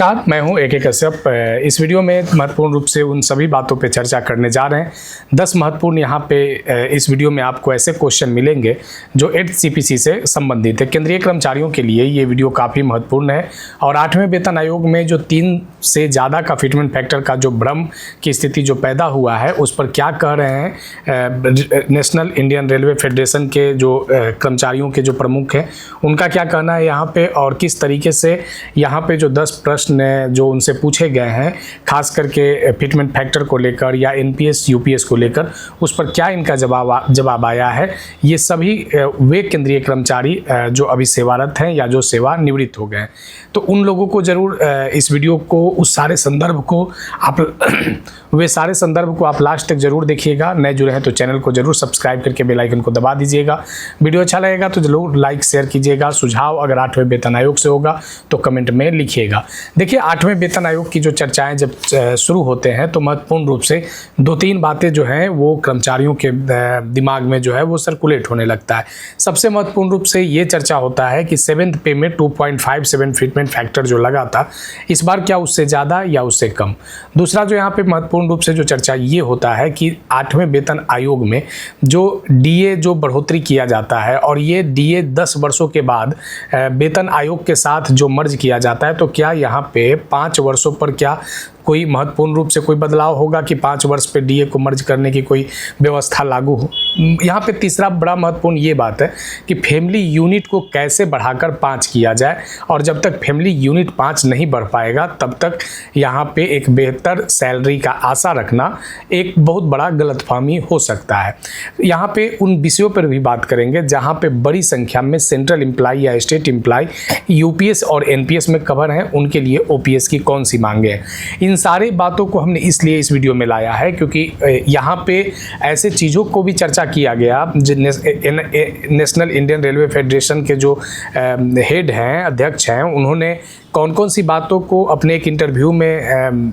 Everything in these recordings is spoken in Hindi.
नमस्कार, मैं हूं AK कश्यप। इस वीडियो में महत्वपूर्ण रूप से उन सभी बातों पे चर्चा करने जा रहे हैं। 10 महत्वपूर्ण यहाँ पे इस वीडियो में आपको ऐसे क्वेश्चन मिलेंगे जो 8th CPC से संबंधित है। केंद्रीय कर्मचारियों के लिए ये वीडियो काफ़ी महत्वपूर्ण है और 8वें वेतन आयोग में जो 3 से ज़्यादा का फिटमेंट फैक्टर का जो भ्रम की स्थिति जो पैदा हुआ है उस पर क्या कह रहे हैं नेशनल इंडियन रेलवे फेडरेशन के जो कर्मचारियों के जो प्रमुख हैं उनका क्या कहना है यहाँ पे, और किस तरीके से यहाँ पे जो 10 प्रश्न जो उनसे पूछे गए हैं खास करके फिटमेंट फैक्टर को लेकर या NPS UPS को लेकर उस पर क्या इनका जवाब आया है। ये सभी वे केंद्रीय कर्मचारी जो अभी सेवारत हैं या जो सेवानिवृत्त हो गए हैं, तो उन लोगों को ज़रूर इस वीडियो को उस सारे संदर्भ को आप लास्ट तक जरूर देखिएगा। नए जुड़े हैं तो चैनल को जरूर सब्सक्राइब करके बेल आइकन को दबा दीजिएगा। वीडियो अच्छा लगेगा तो जरूर लाइक शेयर कीजिएगा। सुझाव अगर 8वें वेतन आयोग से होगा तो कमेंट में लिखिएगा। देखिए, 8वें वेतन आयोग की जो चर्चाएं जब शुरू होते हैं तो महत्वपूर्ण रूप से 2-3 बातें जो हैं वो कर्मचारियों के दिमाग में जो है वो सर्कुलेट होने लगता है। सबसे महत्वपूर्ण रूप से ये चर्चा होता है कि 7th पे में 2.57 फिटमेंट फैक्टर जो लगा था इस बार क्या उससे ज़्यादा या उससे कम। दूसरा जो यहाँ पे महत्वपूर्ण रूप से जो चर्चा ये होता है कि 8वें वेतन आयोग में जो DA जो बढ़ोतरी किया जाता है और ये DA 10 वर्षों के बाद वेतन आयोग के साथ जो मर्ज किया जाता है, तो क्या यहाँ पे 5 वर्षों पर क्या कोई महत्वपूर्ण रूप से कोई बदलाव होगा कि 5 वर्ष पे DA को मर्ज करने की कोई व्यवस्था लागू हो। यहाँ पे तीसरा बड़ा महत्वपूर्ण ये बात है कि फैमिली यूनिट को कैसे बढ़ाकर 5 किया जाए, और जब तक फैमिली यूनिट 5 नहीं बढ़ पाएगा तब तक यहाँ पे एक बेहतर सैलरी का आशा रखना एक बहुत बड़ा गलतफहमी हो सकता है। यहाँ पे उन विषयों पर भी बात करेंगे जहाँ पे बड़ी संख्या में सेंट्रल एम्प्लॉय या स्टेट एम्प्लॉय UPS और NPS में कवर हैं, उनके लिए OPS की कौन सी मांगे हैं। इन सारी बातों को हमने इसलिए इस वीडियो में लाया है क्योंकि यहाँ पे ऐसे चीज़ों को भी चर्चा किया गया। नेशनल इंडियन रेलवे फेडरेशन के जो हेड हैं, अध्यक्ष हैं, उन्होंने कौन कौन सी बातों को अपने एक इंटरव्यू में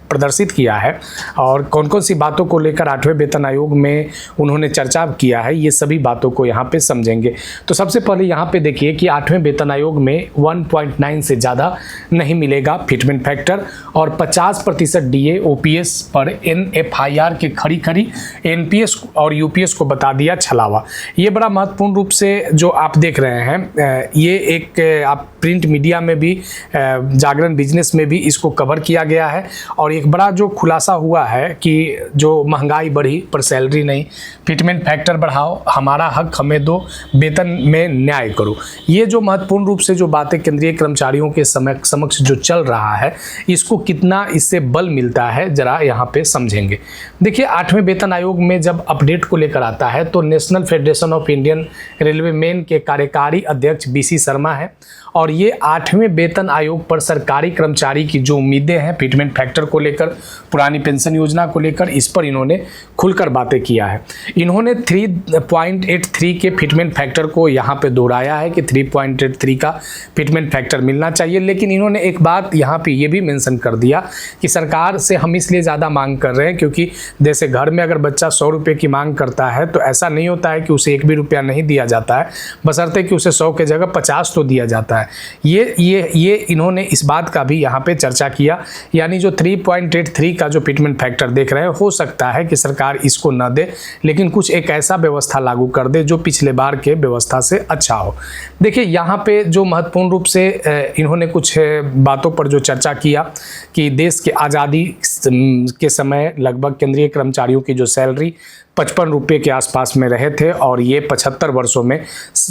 प्रदर्शित किया है और कौन कौन सी बातों को लेकर 8वें वेतन आयोग में उन्होंने चर्चा किया है, ये सभी बातों को यहाँ पे समझेंगे। तो सबसे पहले यहाँ पे देखिए कि 8वें वेतन आयोग में 1.9 से ज़्यादा नहीं मिलेगा फिटमेंट फैक्टर और 50% DA OPS पर NFIR के खड़ी NPS और UPS को बता दिया छलावा। ये बड़ा महत्वपूर्ण रूप से जो आप देख रहे हैं, ये एक आप प्रिंट मीडिया में भी, जागरण बिजनेस में भी इसको कवर किया गया है और एक बड़ा जो खुलासा हुआ है कि जो महंगाई बढ़ी पर सैलरी नहीं, फिटमेंट फैक्टर बढ़ाओ, हमारा हक हमें दो, वेतन में न्याय करो। ये जो महत्वपूर्ण रूप से जो बातें केंद्रीय कर्मचारियों के समक्ष जो चल रहा है, इसको कितना इससे बल मिलता है जरा यहाँ पे समझेंगे। देखिए, 8वें वेतन आयोग में जब अपडेट को लेकर आता है तो national federation of Indian railway man के कार्यकारी अध्यक्ष BC शर्मा है और ये 8वें वेतन आयोग पर सरकारी कर्मचारी की जो उम्मीदें हैं फिटमेंट फैक्टर को लेकर, पुरानी पेंशन योजना को लेकर, इस पर इन्होंने खुलकर बातें किया है। इन्होंने 3.83 के फिटमेंट फैक्टर को यहाँ पे दोहराया है कि 3.83 का फिटमेंट फैक्टर मिलना चाहिए, लेकिन इन्होंने एक बात यहाँ पे ये भी मेंशन कर दिया कि सरकार से हम इसलिए ज़्यादा मांग कर रहे हैं क्योंकि जैसे घर में अगर बच्चा 100 रुपये की मांग करता है तो ऐसा नहीं होता है कि उसे 1 भी रुपया नहीं दिया जाता है, बशर्ते कि उसे 100 के जगह 50 तो दिया जाता है। ये इन्होंने इस बात का भी यहाँ पे चर्चा किया, यानी जो 3.83 का जो फिटमेंट फैक्टर देख रहे हैं, हो सकता है कि सरकार इसको न दे लेकिन कुछ एक ऐसा व्यवस्था लागू कर दे जो पिछले बार के व्यवस्था से अच्छा हो। देखिए, यहाँ पे जो महत्वपूर्ण रूप से इन्होंने कुछ बातों पर जो चर्चा किया कि देश के आज़ादी के समय लगभग केंद्रीय कर्मचारियों की जो सैलरी 55 रुपये के आसपास में रहे थे और ये 75 वर्षों में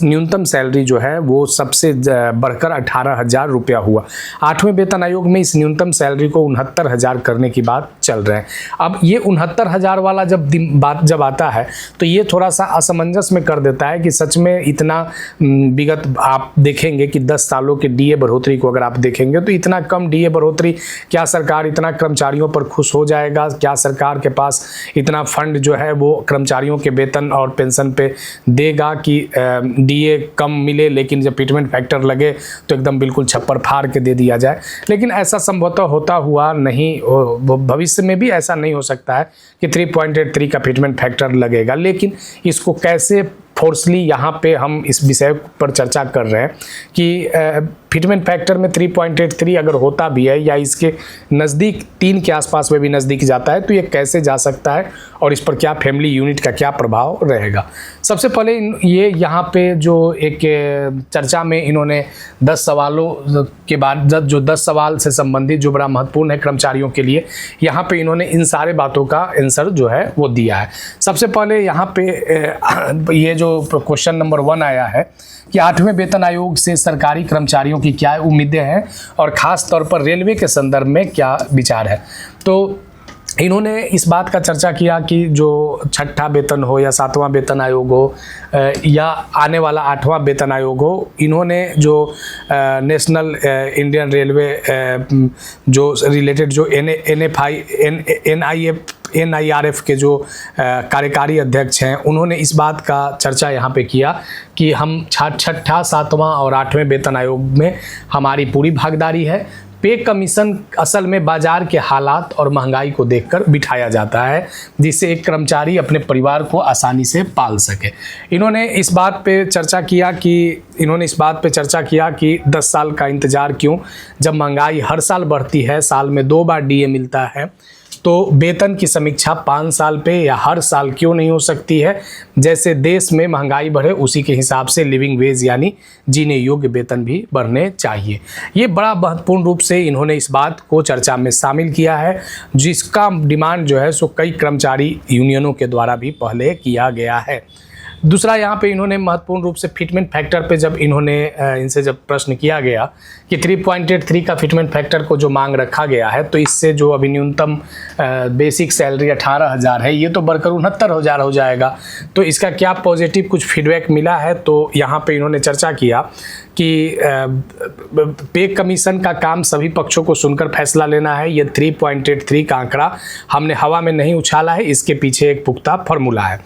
न्यूनतम सैलरी जो है वो सबसे बढ़कर 18,000 रुपया हुआ। 8वें वेतन आयोग में इस न्यूनतम सैलरी को 69,000 करने की बात चल रहे हैं। अब ये 69,000 वाला जब आता है तो ये थोड़ा सा असमंजस में कर देता है कि सच में इतना विगत आप देखेंगे कि 10 सालों के DA बढ़ोतरी को अगर आप देखेंगे तो इतना कम DA बढ़ोतरी, क्या सरकार इतना कर्मचारियों पर खुश हो जाएगा? क्या सरकार के पास इतना फंड जो है वो कर्मचारियों के वेतन और पेंशन पे देगा कि DA कम मिले लेकिन जब फिटमेंट फैक्टर लगे तो एकदम बिल्कुल छप्पर फाड़ के दे दिया जाए? लेकिन ऐसा संभवतः होता हुआ नहीं, भविष्य में भी ऐसा नहीं हो सकता है कि 3.83 का फिटमेंट फैक्टर लगेगा, लेकिन इसको कैसे फोर्सली यहाँ पे हम इस विषय पर चर्चा कर रहे हैं कि फिटमेंट फैक्टर में 3.83 अगर होता भी है या इसके नज़दीक 3 के आसपास में भी नज़दीक जाता है तो ये कैसे जा सकता है और इस पर क्या फैमिली यूनिट का क्या प्रभाव रहेगा। सबसे पहले ये यहाँ पे जो एक चर्चा में इन्होंने 10 सवालों के बाद जो 10 सवाल से संबंधित जो बड़ा महत्वपूर्ण है कर्मचारियों के लिए, यहाँ पे इन्होंने इन सारे बातों का आंसर जो है वो दिया है। सबसे पहले यहाँ पे ये जो क्वेश्चन नंबर 1 आया है कि 8वें वेतन आयोग से सरकारी कर्मचारियों की क्या उम्मीदें हैं और ख़ास तौर पर रेलवे के संदर्भ में क्या विचार है। तो इन्होंने इस बात का चर्चा किया कि जो 6ठा वेतन हो या 7वां वेतन आयोग हो या आने वाला 8वां वेतन आयोग हो, इन्होंने जो नेशनल इंडियन रेलवे जो रिलेटेड जो NIRF के जो कार्यकारी अध्यक्ष हैं, उन्होंने इस बात का चर्चा यहाँ पे किया कि हम 6ठा 7वां और 8वें वेतन आयोग में हमारी पूरी भागीदारी है। पे कमीशन असल में बाजार के हालात और महंगाई को देखकर बिठाया जाता है जिससे एक कर्मचारी अपने परिवार को आसानी से पाल सके। इन्होंने इस बात पे चर्चा किया कि 10 साल का इंतज़ार क्यों, जब महंगाई हर साल बढ़ती है, साल में 2 बार DA मिलता है, तो वेतन की समीक्षा 5 साल पे या हर साल क्यों नहीं हो सकती है। जैसे देश में महंगाई बढ़े उसी के हिसाब से लिविंग वेज यानी जीने योग्य वेतन भी बढ़ने चाहिए। ये बड़ा महत्वपूर्ण रूप से इन्होंने इस बात को चर्चा में शामिल किया है, जिसका डिमांड जो है सो कई कर्मचारी यूनियनों के द्वारा भी पहले किया गया है। दूसरा यहाँ पे इन्होंने महत्वपूर्ण रूप से फिटमेंट फैक्टर पे जब इन्होंने इनसे जब प्रश्न किया गया कि 3.83 का फिटमेंट फैक्टर को जो मांग रखा गया है, तो इससे जो अभी न्यूनतम बेसिक सैलरी 18,000 है, ये तो बढ़कर 69,000 हो जाएगा। तो इसका क्या पॉजिटिव कुछ फीडबैक मिला है, तो यहाँ पे इन्होंने चर्चा किया कि पे कमीशन का काम सभी पक्षों को सुनकर फैसला लेना है। ये 3.83 का आंकड़ा हमने हवा में नहीं उछाला है, इसके पीछे एक पुख्ता फार्मूला है।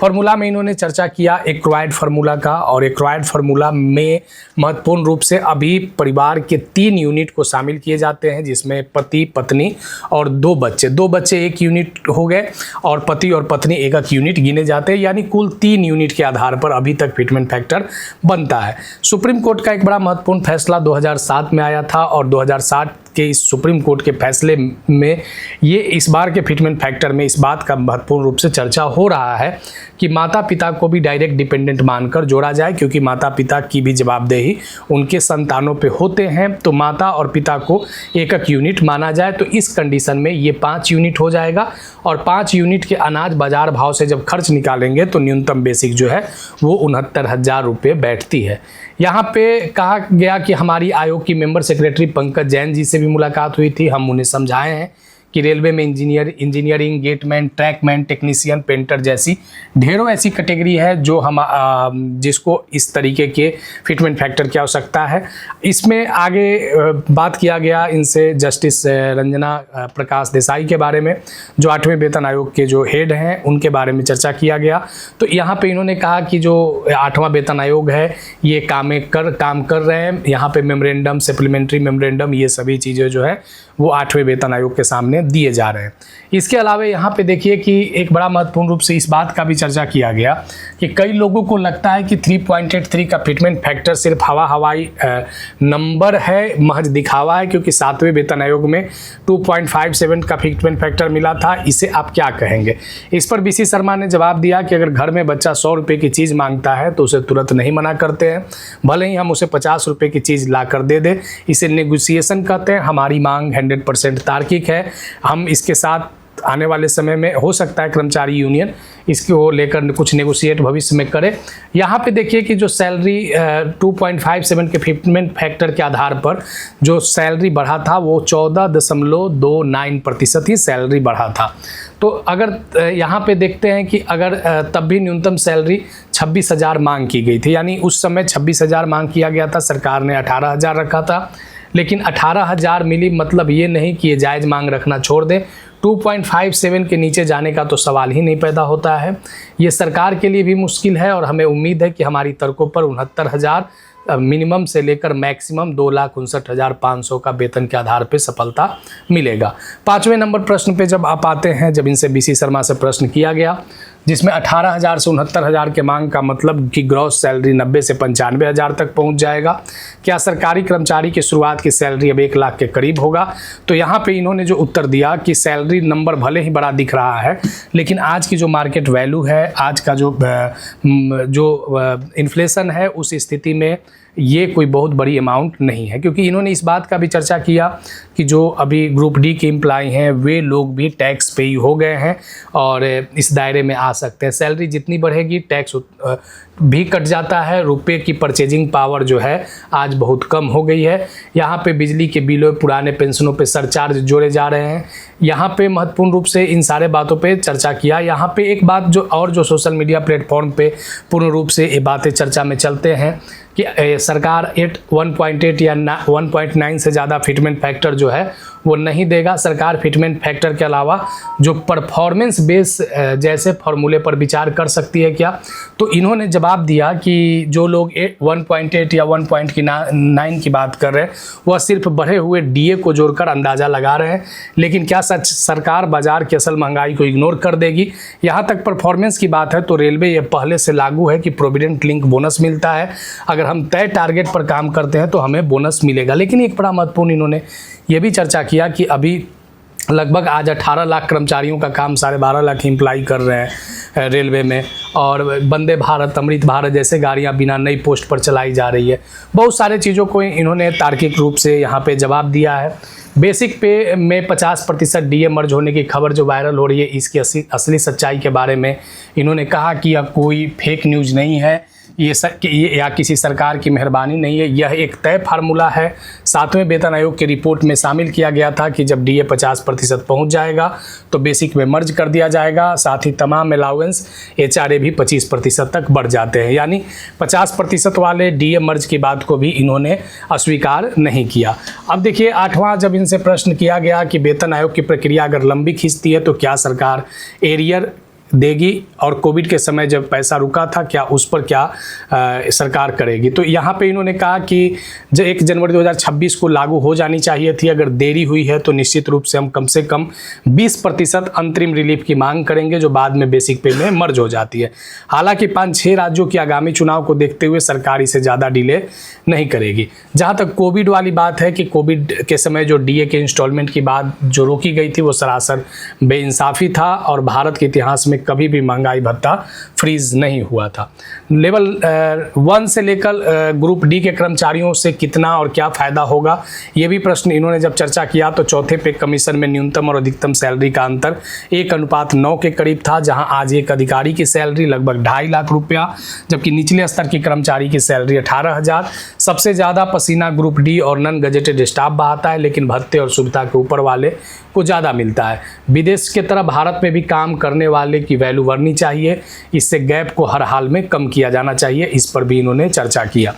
फार्मूला में इन्होंने चर्चा किया एक्वायर्ड फार्मूला का, और एक्वायर्ड फार्मूला में महत्वपूर्ण रूप से अभी परिवार के 3 यूनिट को शामिल किए जाते हैं, जिसमें पति पत्नी और 2 बच्चे। 2 बच्चे 1 यूनिट हो गए और पति और पत्नी 1 यूनिट गिने जाते हैं, यानी कुल 3 यूनिट के आधार पर अभी तक फिटमेंट फैक्टर बनता है। सुप्रीम कोर्ट का एक बड़ा महत्वपूर्ण फैसला 2007 में आया था और 2007 के इस सुप्रीम कोर्ट के फैसले में ये इस बार के फिटमेंट फैक्टर में इस बात का महत्वपूर्ण रूप से चर्चा हो रहा है कि माता पिता को भी डायरेक्ट डिपेंडेंट मानकर जोड़ा जाए, क्योंकि माता पिता की भी जवाबदेही उनके संतानों पे होते हैं। तो माता और पिता को 1 यूनिट माना जाए, तो इस कंडीशन में ये 5 यूनिट हो जाएगा और 5 यूनिट के अनाज बाजार भाव से जब खर्च निकालेंगे तो न्यूनतम बेसिक जो है वो 69,000 रुपये बैठती है। यहाँ पे कहा गया कि हमारी आयोग की मेंबर सेक्रेटरी पंकज जैन जी से भी मुलाकात हुई थी। हम उन्हें समझाए हैं कि रेलवे में engineering, gateman, trackman, technician, painter जैसी ढेरों ऐसी कैटेगरी है जो हम जिसको इस तरीके के फिटमेंट फैक्टर की आवश्यकता है। इसमें आगे बात किया गया इनसे जस्टिस रंजना प्रकाश देसाई के बारे में, जो 8वें वेतन आयोग के जो हेड हैं, उनके बारे में चर्चा किया गया। तो यहाँ पे इन्होंने कहा कि जो 8वां वेतन आयोग है ये काम कर रहे हैं। यहाँ पे मेमोरेंडम, सप्लीमेंट्री मेमोरेंडम, ये सभी चीज़ें जो है वो 8वें वेतन आयोग के सामने दिए जा रहे हैं। इसके अलावा यहाँ पे देखिए कि एक बड़ा महत्वपूर्ण रूप से इस बात का भी चर्चा किया गया कि कई लोगों को लगता है कि 3.83 का फिटमेंट फैक्टर सिर्फ हवाई नंबर है, महज दिखावा है, क्योंकि 7वें वेतन आयोग में 2.57 का फिटमेंट फैक्टर मिला था। इसे आप क्या कहेंगे? इस पर BC शर्मा ने जवाब दिया कि अगर घर में बच्चा 100 रुपये की चीज़ मांगता है तो उसे तुरंत नहीं मना करते हैं, भले ही हम उसे 50 रुपये की चीज़ ला कर दे दें। इसे नेगोशिएशन कहते हैं। हमारी मांग 100% तार्किक है। हम इसके साथ आने वाले समय में हो सकता है कर्मचारी यूनियन इसको लेकर कुछ नेगोशिएट भविष्य में करे। यहाँ पे देखिए कि जो सैलरी 2.57 के फिटमेंट फैक्टर के आधार पर जो सैलरी बढ़ा था वो 14.29% ही सैलरी बढ़ा था। तो अगर यहाँ पे देखते हैं कि अगर तब भी न्यूनतम सैलरी 26,000 मांग की गई थी, यानी उस समय 26,000 मांग किया गया था, सरकार ने 18,000 रखा था, लेकिन 18,000 मिली मतलब ये नहीं कि ये जायज़ मांग रखना छोड़ दें। 2.57 के नीचे जाने का तो सवाल ही नहीं पैदा होता है। ये सरकार के लिए भी मुश्किल है और हमें उम्मीद है कि हमारी तर्कों पर 69,000 मिनिमम से लेकर मैक्सिमम 2,59,500 का वेतन के आधार पे सफलता मिलेगा। 5वें नंबर प्रश्न पे जब आप आते हैं, जब इनसे BC शर्मा से प्रश्न किया गया जिसमें 18,000 से 69,000 के मांग का मतलब कि ग्रॉस सैलरी 90 से 95,000 तक पहुंच जाएगा। क्या सरकारी कर्मचारी की शुरुआत की सैलरी अब 1 लाख के करीब होगा? तो यहाँ पे इन्होंने जो उत्तर दिया कि सैलरी नंबर भले ही बड़ा दिख रहा है, लेकिन आज की जो मार्केट वैल्यू है, आज का जो इन्फ्लेशन है, उस स्थिति में ये कोई बहुत बड़ी अमाउंट नहीं है। क्योंकि इन्होंने इस बात का भी चर्चा किया कि जो अभी ग्रुप डी के एम्प्लॉय हैं वे लोग भी टैक्स पेई हो गए हैं और इस दायरे में आ सकते हैं। सैलरी जितनी बढ़ेगी टैक्स भी कट जाता है। रुपए की परचेजिंग पावर जो है आज बहुत कम हो गई है। यहाँ पे बिजली के बिलों, पुराने पेंशनों पे सरचार्ज जोड़े जा रहे हैं। यहाँ पे महत्वपूर्ण रूप से इन सारे बातों पे चर्चा किया। यहाँ पे एक बात जो सोशल मीडिया प्लेटफॉर्म पे पूर्ण रूप से ये बातें चर्चा में चलते हैं कि सरकार 1.8 या 1.9 से ज़्यादा फिटमेंट फैक्टर जो है वो नहीं देगा। सरकार फिटमेंट फैक्टर के अलावा जो परफॉर्मेंस बेस जैसे फॉर्मूले पर विचार कर सकती है क्या? तो इन्होंने जवाब दिया कि जो लोग 1.8 या 1.9 की बात कर रहे हैं वह सिर्फ बढ़े हुए डीए को जोड़कर अंदाज़ा लगा रहे हैं। लेकिन क्या सच सरकार बाजार की असल महंगाई को इग्नोर कर देगी? यहाँ तक परफॉर्मेंस की बात है तो रेलवे ये पहले से लागू है कि प्रोविडेंट लिंक बोनस मिलता है। अगर हम तय टारगेट पर काम करते हैं तो हमें बोनस मिलेगा। लेकिन एक बड़ा महत्वपूर्ण इन्होंने ये भी चर्चा किया कि अभी लगभग आज 18 लाख कर्मचारियों का काम 12.5 लाख एम्प्लॉय कर रहे हैं रेलवे में, और वंदे भारत, अमृत भारत जैसे गाड़ियां बिना नई पोस्ट पर चलाई जा रही है। बहुत सारे चीज़ों को इन्होंने तार्किक रूप से यहाँ पे जवाब दिया है। बेसिक पे में 50% डीए मर्ज होने की खबर जो वायरल हो रही है, इसकी असली सच्चाई के बारे में इन्होंने कहा कि यह कोई फेक न्यूज़ नहीं है, ये या किसी सरकार की मेहरबानी नहीं है, यह एक तय फार्मूला है। 7वें वेतन आयोग की रिपोर्ट में शामिल किया गया था कि जब डीए 50% पहुंच जाएगा तो बेसिक में मर्ज कर दिया जाएगा। साथ ही तमाम अलाउंस एचआरए भी 25% तक बढ़ जाते हैं। यानी 50% वाले डीए मर्ज की बात को भी इन्होंने अस्वीकार नहीं किया। अब देखिए 8वां जब इनसे प्रश्न किया गया कि वेतन आयोग की प्रक्रिया अगर लंबी खींचती है तो क्या सरकार एरियर देगी, और कोविड के समय जब पैसा रुका था क्या उस पर क्या सरकार करेगी? तो यहाँ पे इन्होंने कहा कि जो 1 जनवरी 2026 को लागू हो जानी चाहिए थी। अगर देरी हुई है तो निश्चित रूप से हम कम से कम 20% अंतरिम रिलीफ की मांग करेंगे जो बाद में बेसिक पे में मर्ज हो जाती है। हालांकि 5-6 राज्यों की आगामी चुनाव को देखते हुए सरकार इसे ज़्यादा डिले नहीं करेगी। जहाँ तक कोविड वाली बात है कि कोविड के समय जो डीए के इंस्टॉलमेंट की बात जो रोकी गई थी वो सरासर बेइंसाफ़ी था और भारत के इतिहास में कभी भी महंगाई भत्ता फ्रीज नहीं हुआ था। लेवल 1 से लेकर ग्रुप डी के कर्मचारियों से कितना और क्या फ़ायदा होगा, ये भी प्रश्न इन्होंने जब चर्चा किया तो चौथे पे कमीशन में न्यूनतम और अधिकतम सैलरी का अंतर 1:9 के करीब था, जहां आज एक अधिकारी की सैलरी लगभग 2.5 लाख रुपया, जबकि निचले स्तर की कर्मचारी की सैलरी 18,000। सबसे ज़्यादा पसीना ग्रुप डी और नॉन गजेटेड स्टाफ बहाता है, लेकिन भत्ते और सुविधा के ऊपर वाले को ज़्यादा मिलता है। विदेश की तरह भारत में भी काम करने वाले की वैल्यू बढ़नी चाहिए, इससे गैप को हर हाल में कम किया जाना चाहिए। इस पर भी इन्होंने चर्चा किया।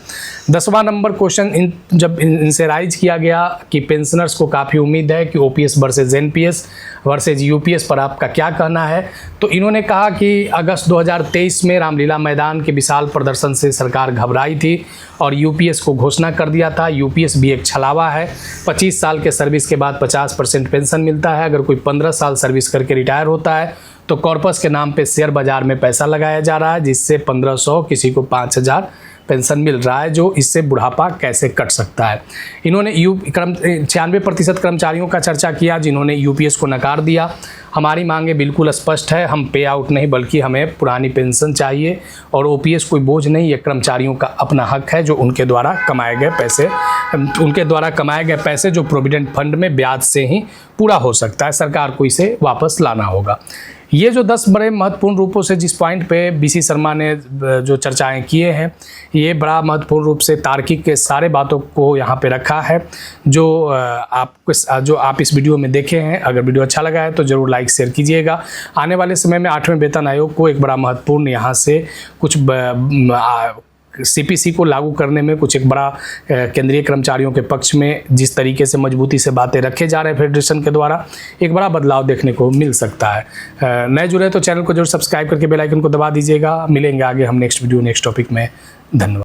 10वां नंबर क्वेश्चन जब इनसे राइज किया गया कि पेंशनर्स को काफ़ी उम्मीद है कि OPS versus NPS versus UPS पर आपका क्या कहना है, तो इन्होंने कहा कि अगस्त 2023 में रामलीला मैदान के विशाल प्रदर्शन से सरकार घबराई थी और यूपीएस को घोषणा कर दिया था। यूपीएस भी एक छलावा है। 25 साल के सर्विस के बाद 50% पेंशन मिलता है। अगर कोई 15 साल सर्विस करके रिटायर होता है तो कॉर्पस के नाम पे शेयर बाजार में पैसा लगाया जा रहा है, जिससे 1500 किसी को 5000 पेंशन मिल रहा है, जो इससे बुढ़ापा कैसे कट सकता है। इन्होंने 96% कर्मचारियों का चर्चा किया जिन्होंने यूपीएस को नकार दिया। हमारी मांगे बिल्कुल स्पष्ट है, हम पे आउट नहीं बल्कि हमें पुरानी पेंशन चाहिए और ओपीएस कोई बोझ नहीं, ये कर्मचारियों का अपना हक है जो उनके द्वारा कमाए गए पैसे जो प्रोविडेंट फंड में ब्याज से ही पूरा हो सकता है, सरकार को इसे वापस लाना होगा। ये जो 10 बड़े महत्वपूर्ण रूपों से जिस पॉइंट पे बीसी शर्मा ने जो चर्चाएं किए हैं, ये बड़ा महत्वपूर्ण रूप से तार्किक के सारे बातों को यहाँ पे रखा है जो आप इस वीडियो में देखे हैं। अगर वीडियो अच्छा लगा है तो ज़रूर लाइक शेयर कीजिएगा। आने वाले समय में 8वें वेतन आयोग को एक बड़ा महत्वपूर्ण यहाँ से कुछ सीपीसी को लागू करने में कुछ एक बड़ा केंद्रीय कर्मचारियों के पक्ष में जिस तरीके से मजबूती से बातें रखे जा रहे हैं फेडरेशन के द्वारा, एक बड़ा बदलाव देखने को मिल सकता है। नए जुड़े तो चैनल को जरूर सब्सक्राइब करके बेल आइकन को दबा दीजिएगा। मिलेंगे आगे हम नेक्स्ट वीडियो नेक्स्ट टॉपिक में। धन्यवाद।